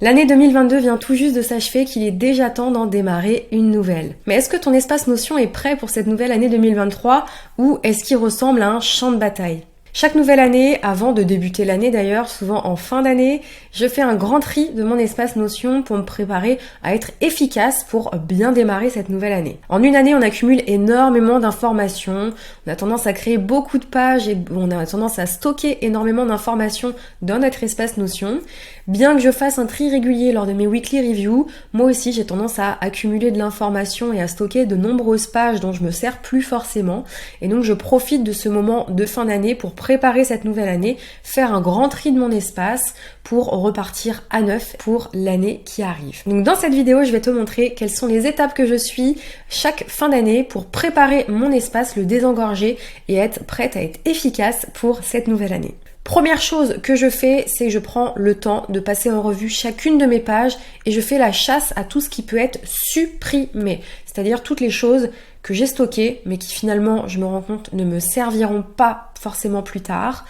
L'année 2022 vient tout juste de s'achever, qu'il est déjà temps d'en démarrer une nouvelle. Mais est-ce que ton espace Notion est prêt pour cette nouvelle année 2023 ou est-ce qu'il ressemble à un champ de bataille ? Chaque nouvelle année, avant de débuter l'année d'ailleurs, souvent en fin d'année, je fais un grand tri de mon espace Notion pour me préparer à être efficace pour bien démarrer cette nouvelle année. En une année, on accumule énormément d'informations, on a tendance à créer beaucoup de pages et on a tendance à stocker énormément d'informations dans notre espace Notion. Bien que je fasse un tri régulier lors de mes weekly reviews, moi aussi j'ai tendance à accumuler de l'information et à stocker de nombreuses pages dont je me sers plus forcément. Et donc je profite de ce moment de fin d'année pour préparer cette nouvelle année, faire un grand tri de mon espace pour repartir à neuf pour l'année qui arrive. Donc dans cette vidéo, je vais te montrer quelles sont les étapes que je suis chaque fin d'année pour préparer mon espace, le désengorger et être prête à être efficace pour cette nouvelle année. Première chose que je fais, c'est que je prends le temps de passer en revue chacune de mes pages et je fais la chasse à tout ce qui peut être supprimé. C'est-à-dire toutes les choses que j'ai stockées mais qui finalement, je me rends compte, ne me serviront pas forcément plus tard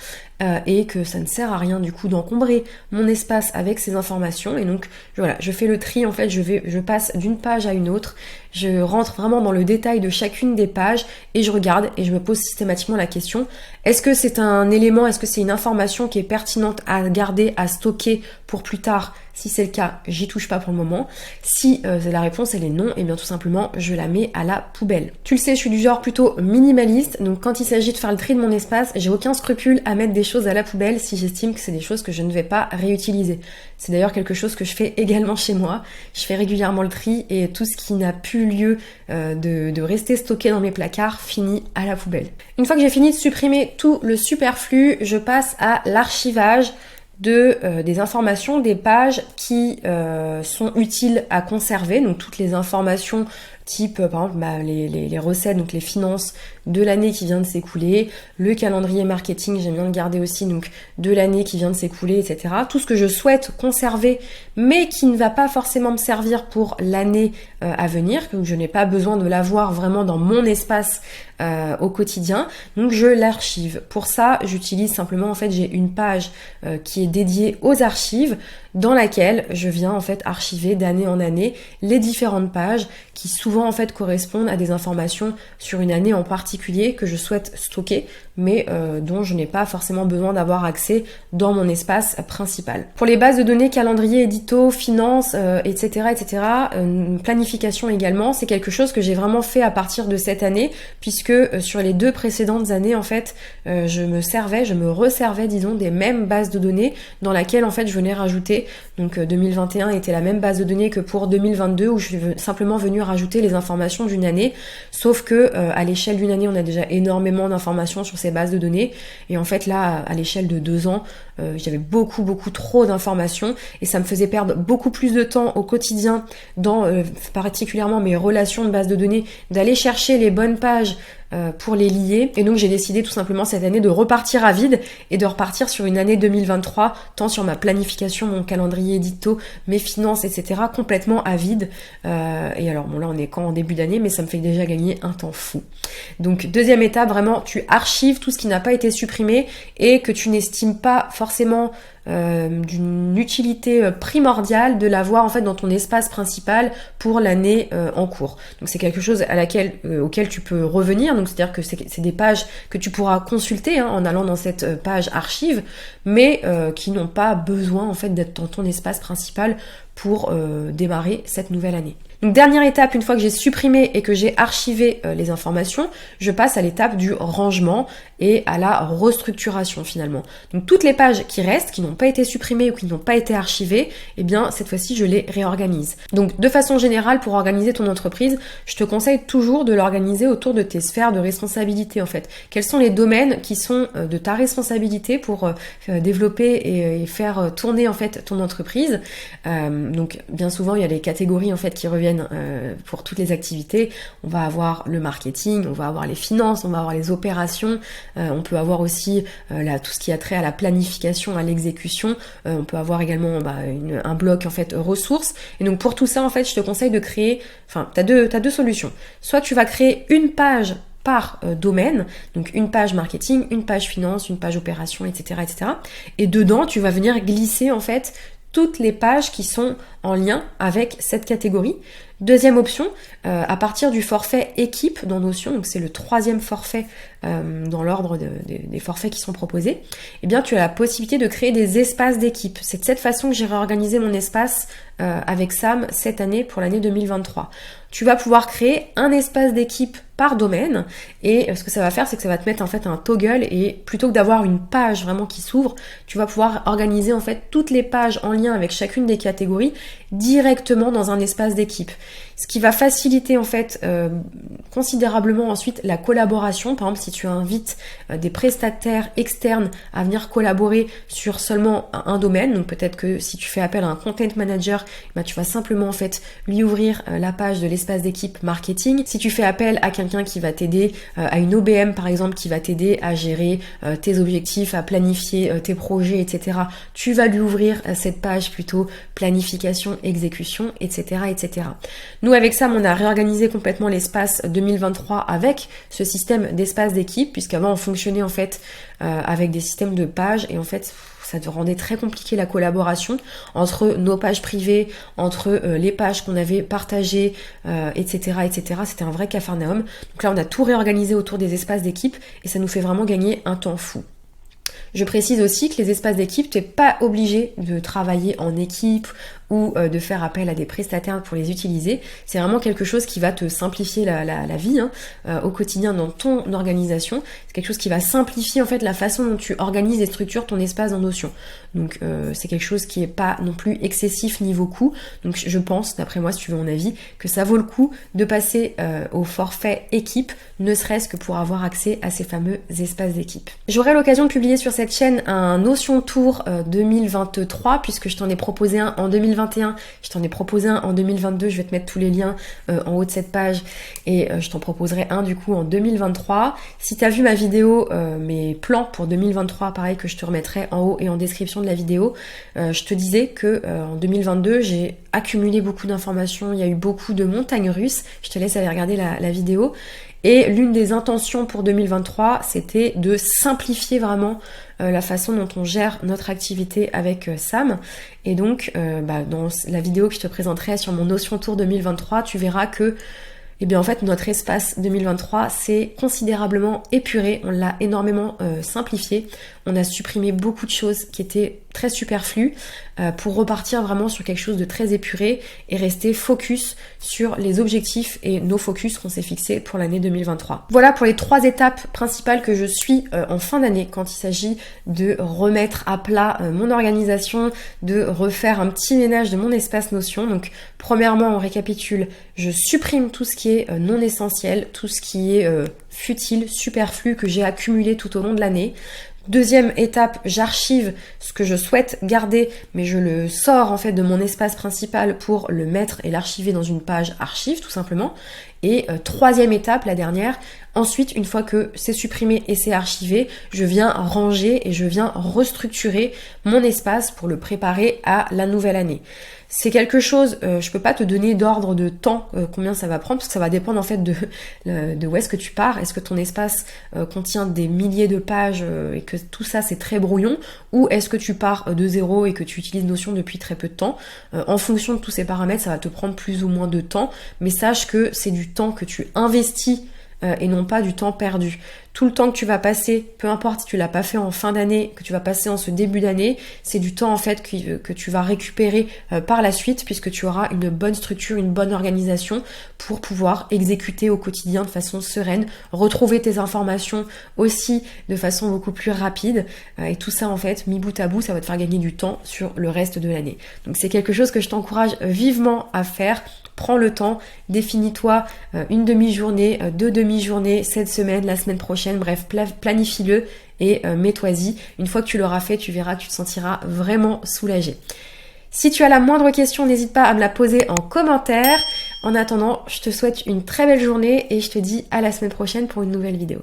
et que ça ne sert à rien du coup d'encombrer mon espace avec ces informations. Et donc voilà, je fais le tri en fait, je passe d'une page à une autre, je rentre vraiment dans le détail de chacune des pages et je regarde et je me pose systématiquement la question, est-ce que c'est un élément, est-ce que c'est une information qui est pertinente à garder, à stocker pour plus tard? Si c'est le cas, j'y touche pas pour le moment. Si la réponse elle est non, et bien tout simplement je la mets à la poubelle. Tu le sais, je suis du genre plutôt minimaliste, donc quand il s'agit de faire le tri de mon espace, j'ai aucun scrupule à mettre des choses à la poubelle si j'estime que c'est des choses que je ne vais pas réutiliser. C'est d'ailleurs quelque chose que je fais également chez moi. Je fais régulièrement le tri et tout ce qui n'a plus lieu de rester stocké dans mes placards finit à la poubelle. Une fois que j'ai fini de supprimer tout le superflu, je passe à l'archivage des informations, des pages qui sont utiles à conserver, donc toutes les informations type par exemple les recettes, donc les finances de l'année qui vient de s'écouler, le calendrier marketing, j'aime bien le garder aussi, donc de l'année qui vient de s'écouler, etc. Tout ce que je souhaite conserver, mais qui ne va pas forcément me servir pour l'année à venir, que je n'ai pas besoin de l'avoir vraiment dans mon espace au quotidien, donc je l'archive. Pour ça, j'utilise simplement, en fait, j'ai une page qui est dédiée aux archives, dans laquelle je viens en fait archiver d'année en année les différentes pages qui souvent en fait correspondent à des informations sur une année en particulier que je souhaite stocker mais dont je n'ai pas forcément besoin d'avoir accès dans mon espace principal. Pour les bases de données, calendrier, édito, finance, etc., planification également, c'est quelque chose que j'ai vraiment fait à partir de cette année puisque sur les 2 précédentes années en fait je me resservais disons des mêmes bases de données dans laquelle en fait je venais rajouter. Donc 2021 était la même base de données que pour 2022 où je suis simplement venue rajouter les informations d'une année, sauf que à l'échelle d'une année on a déjà énormément d'informations sur ces bases de données et en fait là à l'échelle de 2 ans j'avais beaucoup trop d'informations et ça me faisait perdre beaucoup plus de temps au quotidien dans particulièrement mes relations de base de données, d'aller chercher les bonnes pages pour les lier. Et donc j'ai décidé tout simplement cette année de repartir à vide et de repartir sur une année 2023, tant sur ma planification, mon calendrier édito, mes finances, etc. complètement à vide. Et alors bon là on est qu'en début d'année, mais ça me fait déjà gagner un temps fou. Donc deuxième étape, vraiment tu archives tout ce qui n'a pas été supprimé et que tu n'estimes pas forcément d'une utilité primordiale de l'avoir en fait dans ton espace principal pour l'année en cours. Donc c'est quelque chose auquel tu peux revenir, donc c'est-à-dire que c'est des pages que tu pourras consulter en allant dans cette page archive, mais qui n'ont pas besoin en fait d'être dans ton espace principal pour démarrer cette nouvelle année. Donc dernière étape, une fois que j'ai supprimé et que j'ai archivé les informations, je passe à l'étape du rangement et à la restructuration finalement. Donc toutes les pages qui restent, qui n'ont pas été supprimées ou qui n'ont pas été archivées, eh bien cette fois-ci je les réorganise. Donc de façon générale, pour organiser ton entreprise, je te conseille toujours de l'organiser autour de tes sphères de responsabilité en fait. Quels sont les domaines qui sont de ta responsabilité pour développer et faire tourner en fait ton entreprise. Donc bien souvent il y a des catégories en fait qui reviennent pour toutes les activités. On va avoir le marketing, on va avoir les finances, on va avoir les opérations, on peut avoir aussi tout ce qui a trait à la planification, à l'exécution, on peut avoir également un bloc en fait ressources. Et donc pour tout ça en fait je te conseille de créer, t'as deux solutions. Soit tu vas créer une page par domaine, donc une page marketing, une page finance, une page opération, etc. Et dedans tu vas venir glisser en fait toutes les pages qui sont en lien avec cette catégorie. Deuxième option, à partir du forfait équipe dans Notion, donc c'est le 3e forfait dans l'ordre des forfaits qui sont proposés, eh bien tu as la possibilité de créer des espaces d'équipe. C'est de cette façon que j'ai réorganisé mon espace avec Sam cette année pour l'année 2023. Tu vas pouvoir créer un espace d'équipe par domaine et ce que ça va faire, c'est que ça va te mettre en fait un toggle et plutôt que d'avoir une page vraiment qui s'ouvre, tu vas pouvoir organiser en fait toutes les pages en lien avec chacune des catégories directement dans un espace d'équipe. Ce qui va faciliter en fait considérablement ensuite la collaboration. Par exemple, si tu invites des prestataires externes à venir collaborer sur seulement un domaine, donc peut-être que si tu fais appel à un content manager, bah, tu vas simplement en fait lui ouvrir la page de l'espace d'équipe marketing. Si tu fais appel à quelqu'un qui va t'aider, à une OBM par exemple, qui va t'aider à gérer tes objectifs, à planifier tes projets, etc., tu vas lui ouvrir cette page plutôt planification, exécution, etc., etc. Nous, avec ça, on a réorganisé complètement l'espace 2023 avec ce système d'espace d'équipe, puisqu'avant, on fonctionnait en fait avec des systèmes de pages et en fait, ça te rendait très compliqué la collaboration entre nos pages privées, entre les pages qu'on avait partagées, etc., etc. C'était un vrai capharnaüm. Donc là, on a tout réorganisé autour des espaces d'équipe et ça nous fait vraiment gagner un temps fou. Je précise aussi que les espaces d'équipe, tu n'es pas obligé de travailler en équipe ou de faire appel à des prestataires pour les utiliser. C'est vraiment quelque chose qui va te simplifier la vie au quotidien dans ton organisation. C'est quelque chose qui va simplifier en fait la façon dont tu organises et structures ton espace en Notion. Donc c'est quelque chose qui est pas non plus excessif niveau coût. Donc je pense, d'après moi, si tu veux mon avis, que ça vaut le coup de passer au forfait équipe, ne serait-ce que pour avoir accès à ces fameux espaces d'équipe. J'aurai l'occasion de publier sur cette chaîne un Notion Tour 2023 puisque je t'en ai proposé un en 2021, je t'en ai proposé un en 2022, je vais te mettre tous les liens en haut de cette page et je t'en proposerai un du coup en 2023. Si tu as vu ma vidéo, mes plans pour 2023, pareil que je te remettrai en haut et en description de la vidéo, je te disais que en 2022 j'ai accumulé beaucoup d'informations, il y a eu beaucoup de montagnes russes, je te laisse aller regarder la vidéo. Et l'une des intentions pour 2023, c'était de simplifier vraiment la façon dont on gère notre activité avec Sam. Et donc, dans la vidéo que je te présenterai sur mon Notion Tour 2023, tu verras que en fait, notre espace 2023 s'est considérablement épuré. On l'a énormément simplifié. On a supprimé beaucoup de choses qui étaient très superflues pour repartir vraiment sur quelque chose de très épuré et rester focus sur les objectifs et nos focus qu'on s'est fixés pour l'année 2023. Voilà pour les 3 étapes principales que je suis en fin d'année quand il s'agit de remettre à plat mon organisation, de refaire un petit ménage de mon espace Notion. Donc premièrement, on récapitule, je supprime tout ce qui est non essentiel, tout ce qui est futile, superflu que j'ai accumulé tout au long de l'année. Deuxième étape, j'archive ce que je souhaite garder, mais je le sors en fait de mon espace principal pour le mettre et l'archiver dans une page archive tout simplement. Et troisième étape, la dernière, ensuite une fois que c'est supprimé et c'est archivé, je viens ranger et je viens restructurer mon espace pour le préparer à la nouvelle année. C'est quelque chose, je peux pas te donner d'ordre de temps, combien ça va prendre, parce que ça va dépendre en fait de où est-ce que tu pars. Est-ce que ton espace contient des milliers de pages et que tout ça c'est très brouillon, ou est-ce que tu pars de zéro et que tu utilises Notion depuis très peu de temps. En fonction de tous ces paramètres, ça va te prendre plus ou moins de temps, mais sache que c'est du temps que tu investis et non pas du temps perdu. Tout le temps que tu vas passer, peu importe si tu l'as pas fait en fin d'année, que tu vas passer en ce début d'année, c'est du temps en fait que tu vas récupérer par la suite puisque tu auras une bonne structure, une bonne organisation pour pouvoir exécuter au quotidien de façon sereine, retrouver tes informations aussi de façon beaucoup plus rapide et tout ça en fait, mis bout à bout, ça va te faire gagner du temps sur le reste de l'année. Donc c'est quelque chose que je t'encourage vivement à faire. Prends le temps, définis-toi une demi-journée, 2 demi-journées cette semaine, la semaine prochaine, bref, planifie-le et mets-toi-y. Une fois que tu l'auras fait, tu verras que tu te sentiras vraiment soulagé. Si tu as la moindre question, n'hésite pas à me la poser en commentaire. En attendant, je te souhaite une très belle journée et je te dis à la semaine prochaine pour une nouvelle vidéo.